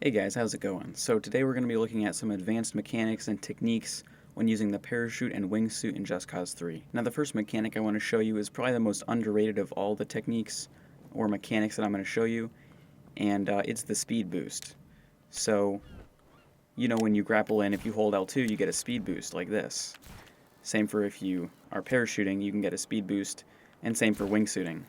Hey guys, how's it going? So today we're going to be looking at some advanced mechanics and techniques when using the parachute and wingsuit in Just Cause 3. Now the first mechanic I want to show you is probably the most underrated of all the techniques or mechanics that I'm going to show you, and it's the speed boost. So, when you grapple in, if you hold L2, you get a speed boost like this. Same for if you are parachuting, you can get a speed boost, and same for wingsuiting.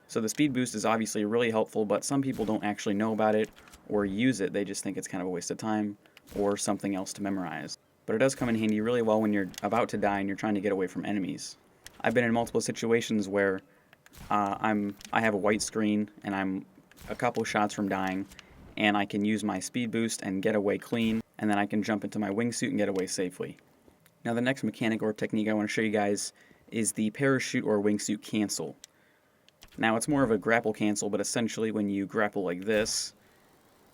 So the speed boost is obviously really helpful, but some people don't actually know about it or use it. They just think it's kind of a waste of time or something else to memorize. But it does come in handy really well when you're about to die and you're trying to get away from enemies. I've been in multiple situations where I have a white screen and I'm a couple shots from dying, and I can use my speed boost and get away clean, and then I can jump into my wingsuit and get away safely. Now the next mechanic or technique I want to show you guys is the parachute or wingsuit cancel. Now it's more of a grapple cancel, but essentially when you grapple like this,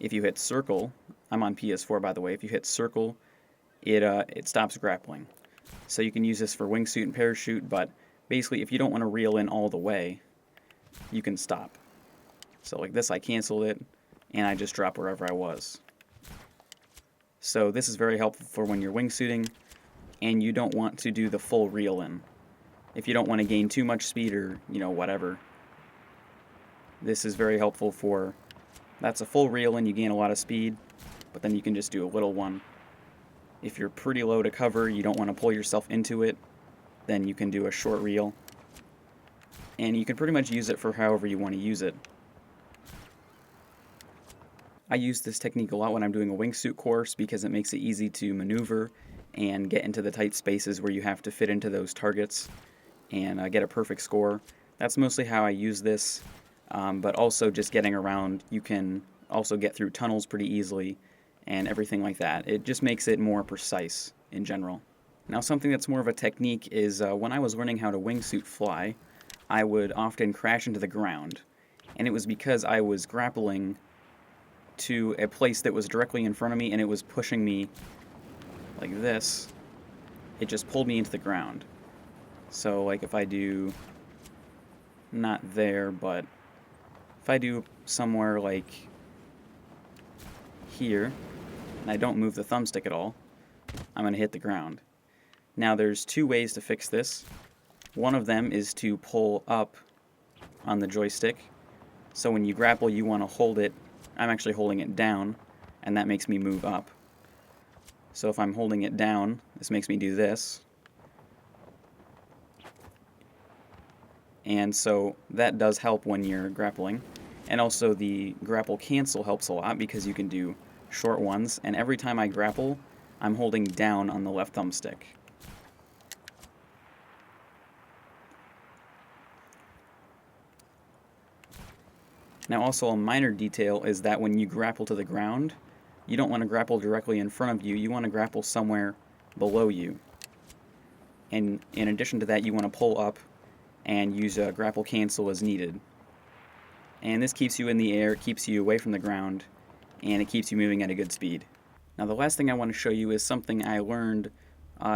if you hit circle, I'm on PS4 by the way, if you hit circle, it stops grappling. So you can use this for wingsuit and parachute, but basically if you don't want to reel in all the way, you can stop. So like this, I canceled it, and I just drop wherever I was. So this is very helpful for when you're wingsuiting, and you don't want to do the full reel in. If you don't want to gain too much speed or, whatever, this is very helpful for, that's a full reel and you gain a lot of speed, but then you can just do a little one. If you're pretty low to cover, you don't want to pull yourself into it, then you can do a short reel. And you can pretty much use it for however you want to use it. I use this technique a lot when I'm doing a wingsuit course because it makes it easy to maneuver and get into the tight spaces where you have to fit into those targets and get a perfect score. That's mostly how I use this. But also just getting around, you can also get through tunnels pretty easily and everything like that. It just makes it more precise in general. Now something that's more of a technique is when I was learning how to wingsuit fly, I would often crash into the ground. And it was because I was grappling to a place that was directly in front of me and it was pushing me like this. It just pulled me into the ground. So like if I do, not there, but if I do somewhere like here, and I don't move the thumbstick at all, I'm going to hit the ground. Now there's two ways to fix this. One of them is to pull up on the joystick. So when you grapple, you want to hold it. I'm actually holding it down, and that makes me move up. So if I'm holding it down, this makes me do this. And so that does help when you're grappling. And also the grapple cancel helps a lot because you can do short ones, and every time I grapple, I'm holding down on the left thumbstick. Now also a minor detail is that when you grapple to the ground, you don't want to grapple directly in front of you, you want to grapple somewhere below you. And in addition to that, you want to pull up and use a grapple cancel as needed. And this keeps you in the air, keeps you away from the ground, and it keeps you moving at a good speed. Now the last thing I want to show you is something I learned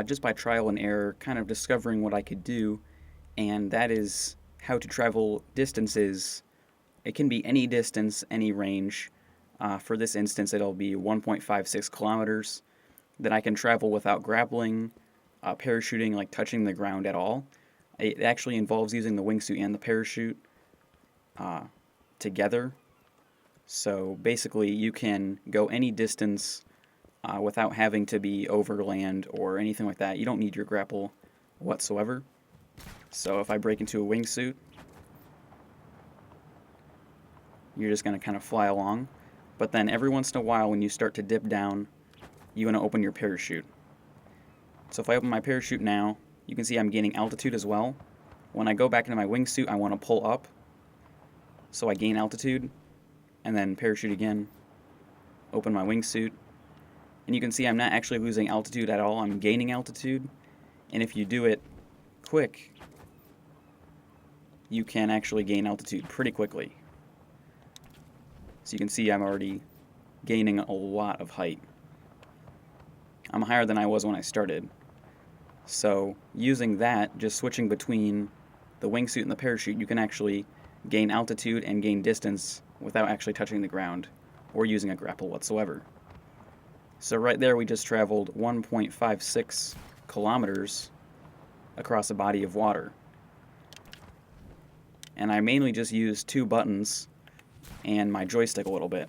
just by trial and error, kind of discovering what I could do, and that is how to travel distances. It can be any distance, any range. For this instance, it'll be 1.56 kilometers that I can travel without grappling, parachuting, like touching the ground at all. It actually involves using the wingsuit and the parachute together. So basically you can go any distance without having to be over land or anything like that. You don't need your grapple whatsoever. So if I break into a wingsuit, you're just going to kind of fly along. But then every once in a while when you start to dip down, you want to open your parachute. So if I open my parachute now, you can see I'm gaining altitude as well. When I go back into my wingsuit, I want to pull up, so I gain altitude, and then parachute again, open my wingsuit, and you can see I'm not actually losing altitude at all, I'm gaining altitude, and if you do it quick, you can actually gain altitude pretty quickly. So you can see I'm already gaining a lot of height. I'm higher than I was when I started. So using that, just switching between the wingsuit and the parachute, you can actually gain altitude and gain distance without actually touching the ground or using a grapple whatsoever. So right there we just traveled 1.56 kilometers across a body of water. And I mainly just used 2 buttons and my joystick a little bit.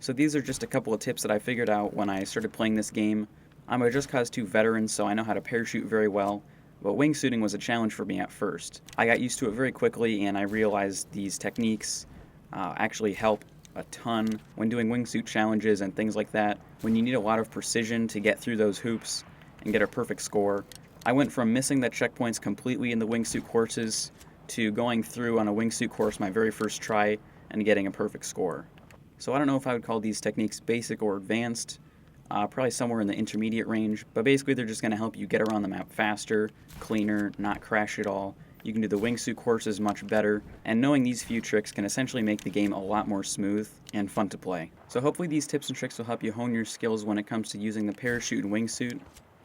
So these are just a couple of tips that I figured out when I started playing this game. I'm a Just Cause 2 veteran, so I know how to parachute very well, but wingsuiting was a challenge for me at first. I got used to it very quickly, and I realized these techniques actually help a ton when doing wingsuit challenges and things like that. When you need a lot of precision to get through those hoops and get a perfect score. I went from missing the checkpoints completely in the wingsuit courses to going through on a wingsuit course my very first try and getting a perfect score. So I don't know if I would call these techniques basic or advanced, probably somewhere in the intermediate range, but basically they're just going to help you get around the map faster, cleaner, not crash at all. You can do the wingsuit courses much better, and knowing these few tricks can essentially make the game a lot more smooth and fun to play. So hopefully these tips and tricks will help you hone your skills when it comes to using the parachute and wingsuit.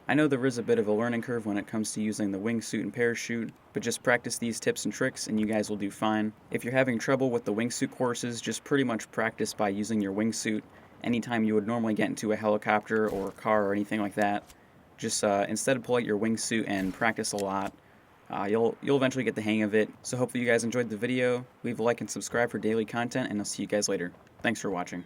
I know there is a bit of a learning curve when it comes to using the wingsuit and parachute, but just practice these tips and tricks and you guys will do fine. If you're having trouble with the wingsuit courses, just pretty much practice by using your wingsuit anytime you would normally get into a helicopter or a car or anything like that. Just instead of pull out your wingsuit and practice a lot, you'll eventually get the hang of it. So hopefully you guys enjoyed the video. Leave a like and subscribe for daily content, and I'll see you guys later. Thanks for watching.